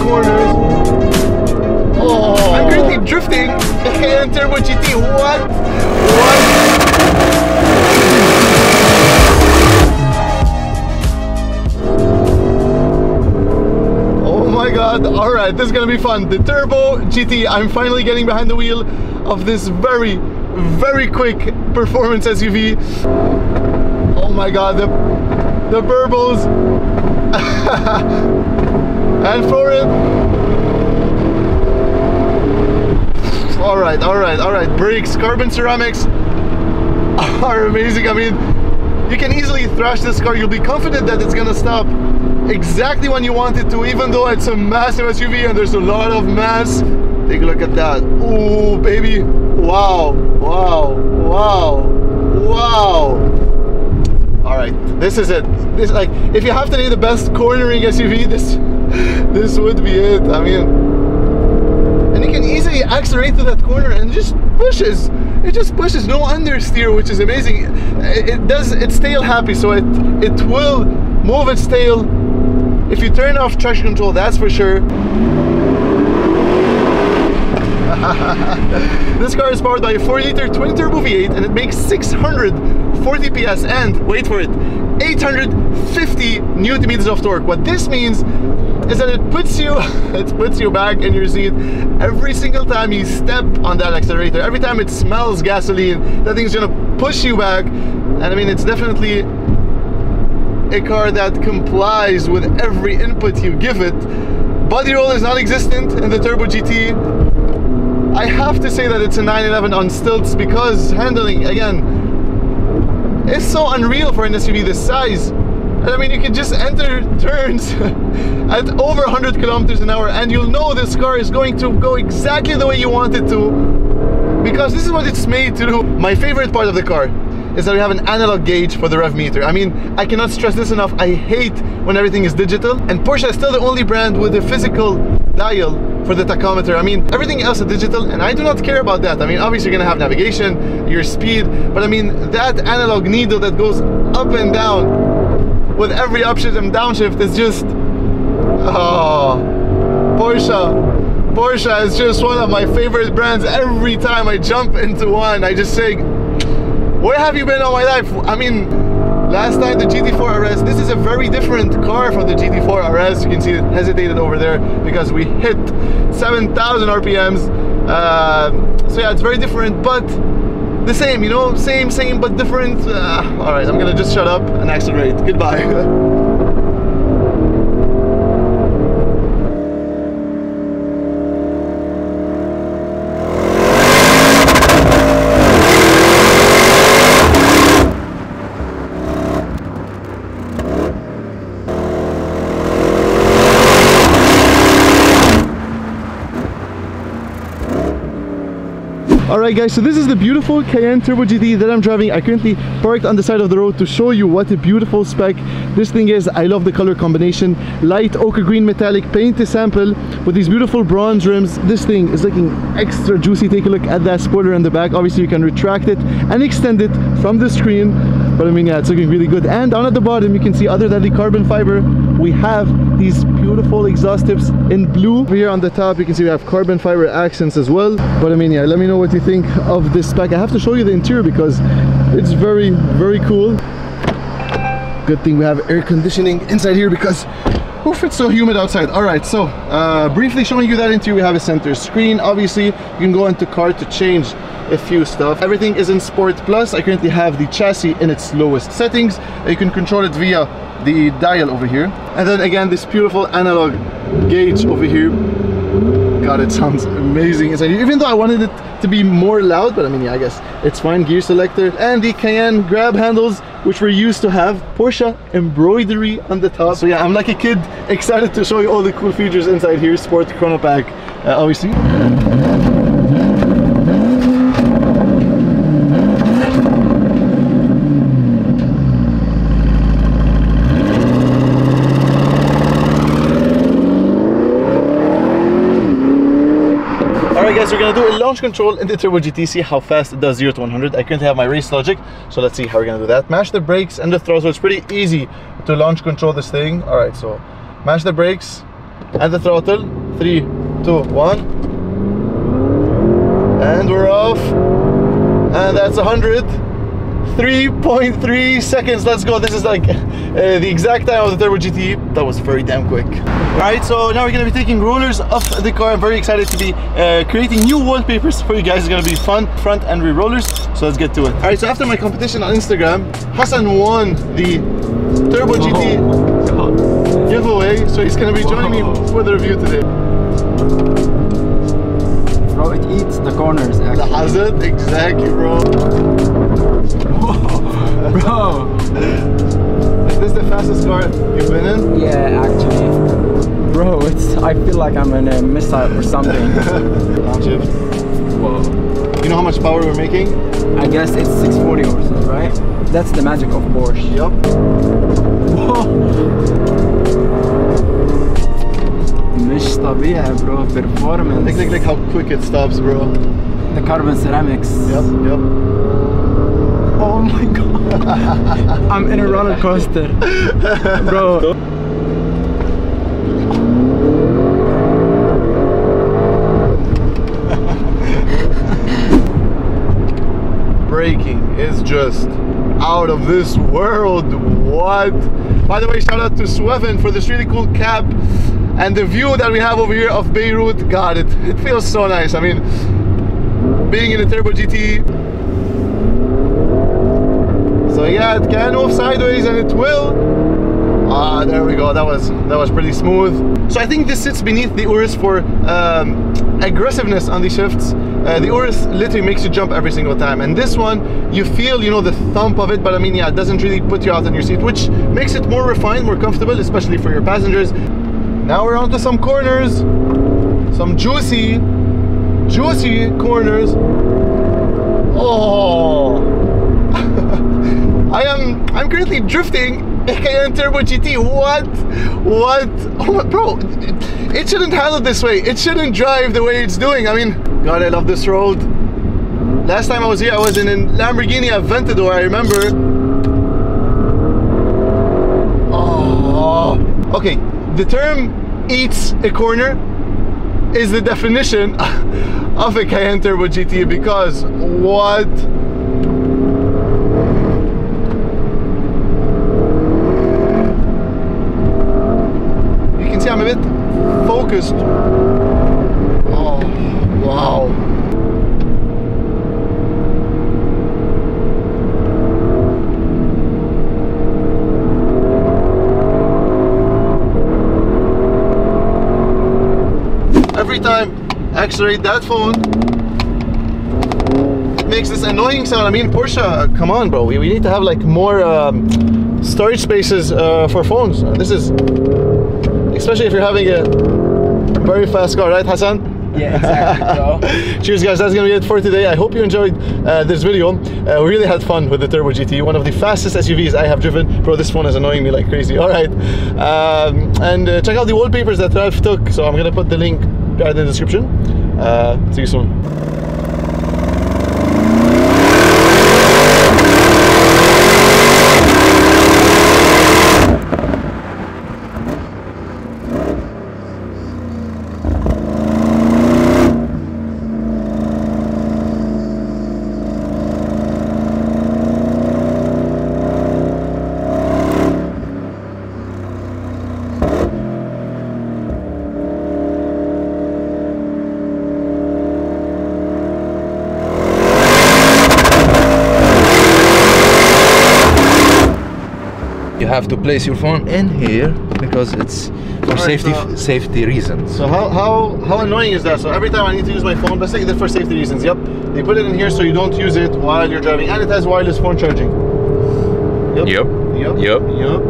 corners. Oh, I'm currently drifting the Cayenne Turbo GT. What? Oh my god. Alright, this is gonna be fun. The Turbo GT, I'm finally getting behind the wheel of this very, very quick performance SUV. Oh my god, the burbles. And for it. Alright. Brakes, carbon ceramics are amazing. I mean, you can easily thrash this car. You'll be confident that it's gonna stop exactly when you want it to, even though it's a massive SUV and there's a lot of mass. Take a look at that. Ooh, baby. Wow. Alright, this is it. This, like, if you have to name the best cornering SUV, this would be it. I mean, and you can easily accelerate to that corner and it just pushes. It just pushes, no understeer, which is amazing. It's tail happy, so it will move its tail if you turn off traction control, that's for sure. This car is powered by a 4-liter twin-turbo V8 and it makes 640 PS and, wait for it, 850 Nm of torque. What this means is that it puts you back in your seat every single time you step on that accelerator. Every time it smells gasoline, that thing's gonna push you back. And I mean, it's definitely a car that complies with every input you give it. Body roll is non-existent in the Turbo GT. I have to say that it's a 911 on stilts because handling, again, is so unreal for an SUV this size. And I mean, you can just enter turns at over 100 kilometers an hour and you'll know this car is going to go exactly the way you want it to, because this is what it's made to do. My favorite part of the car is that we have an analog gauge for the rev meter. I mean, I cannot stress this enough. I hate when everything is digital, and Porsche is still the only brand with a physical dial for the tachometer. I mean, everything else is digital, and I do not care about that. I mean, obviously you're gonna have navigation, your speed, but I mean, that analog needle that goes up and down with every upshift and downshift is just, oh, Porsche is just one of my favorite brands. Every time I jump into one, I just say, where have you been all my life? I mean, last time the GT4 RS, this is a very different car from the GT4 RS. You can see it hesitated over there because we hit 7,000 RPMs. So yeah, it's very different, but the same, you know, same but different. All right, I'm gonna just shut up and accelerate. Goodbye. Alright guys, so this is the beautiful Cayenne Turbo GT that I'm driving. I currently parked on the side of the road to show you what a beautiful spec this thing is. I love the color combination. Light ochre green metallic paint to sample with these beautiful bronze rims. This thing is looking extra juicy. Take a look at that spoiler in the back. Obviously you can retract it and extend it from the screen. But I mean, yeah, it's looking really good. And down at the bottom you can see, other than the carbon fiber, we have these beautiful exhaust tips in blue. Over here on the top you can see we have carbon fiber accents as well. But I mean, yeah, let me know what you think of this spec. I have to show you the interior because it's very, very cool. Good thing we have air conditioning inside here because oof, it's so humid outside. Alright, so briefly showing you that interior, we have a center screen. Obviously you can go into car to change a few stuff. Everything is in Sport Plus. I currently have the chassis in its lowest settings. You can control it via the dial over here, and then again this beautiful analog gauge over here. God, it sounds amazing inside here, even though I wanted it to be more loud, but I mean, yeah, I guess it's fine. Gear selector and the Cayenne grab handles, which we're used to have. Porsche embroidery on the top. So yeah, I'm like a kid excited to show you all the cool features inside here. Sport chrono pack, obviously. Alright guys, we're gonna do a launch control in the Turbo GT, see how fast it does 0 to 100. I currently have my race logic, so let's see how we're gonna do that. Mash the brakes and the throttle. It's pretty easy to launch control this thing. Alright, so mash the brakes And the throttle. 3, 2, 1. And we're off. And that's 100. 3.3 seconds. Let's go. This is like the exact time of the Turbo GT. That was very damn quick. Alright, so now we're going to be taking rollers off the car. I'm very excited to be creating new wallpapers for you guys. It's going to be fun, front and rear rollers. So let's get to it. Alright, so after my competition on Instagram, Hassan won the Turbo GT giveaway. So he's going to be joining me for the review today. Bro, it eats the corners actually. Has it? Exactly, bro. Bro. Is this the fastest car you've been in? Yeah, actually. Bro, I feel like I'm in a missile or something. Downshift. Whoa. You know how much power we're making? I guess it's 640 horses, right? That's the magic of Porsche. Yep. Whoa. مش طبيعي bro, performance. Look how quick it stops, bro. The carbon ceramics. Yep. Oh my god. I'm in a roller coaster. Bro. Braking is just out of this world. What? By the way, shout out to Sweven for this really cool cap. And the view that we have over here of Beirut, God, it feels so nice. I mean, being in a Turbo GT. So yeah, it can move sideways and it will. Ah, there we go. That was pretty smooth. So I think this sits beneath the Urus for aggressiveness on the shifts. The Urus literally makes you jump every single time, and this one you feel, you know, the thump of it, but I mean, yeah, it doesn't really put you out on your seat, which makes it more refined, more comfortable, especially for your passengers. Now we're on to some corners, some juicy corners. Oh, I'm currently drifting a Cayenne Turbo GT. What? Oh my, bro, it shouldn't handle this way. It shouldn't drive the way it's doing. I mean, God, I love this road. Last time I was here, I was in a Lamborghini Aventador, I remember. Oh, okay. The term eats a corner is the definition of a Cayenne Turbo GT, because what? You can see I'm a bit focused. Oh, wow. Every time I accelerate that phone, it makes this annoying sound. I mean, Porsche, come on, bro. We need to have like more storage spaces for phones. This is, especially if you're having a very fast car, right, Hassan? Yeah, exactly, bro. Cheers, guys. That's gonna be it for today. I hope you enjoyed this video. We really had fun with the Turbo GT, one of the fastest SUVs I have driven. Bro, this phone is annoying me like crazy. All right, and check out the wallpapers that Ralph took. So I'm gonna put the link right in the description. See you soon. You have to place your phone in here because it's for safety reasons. So how annoying is that? So every time I need to use my phone, let's take it for safety reasons. Yep, they put it in here so you don't use it while you're driving, and it has wireless phone charging. Yep.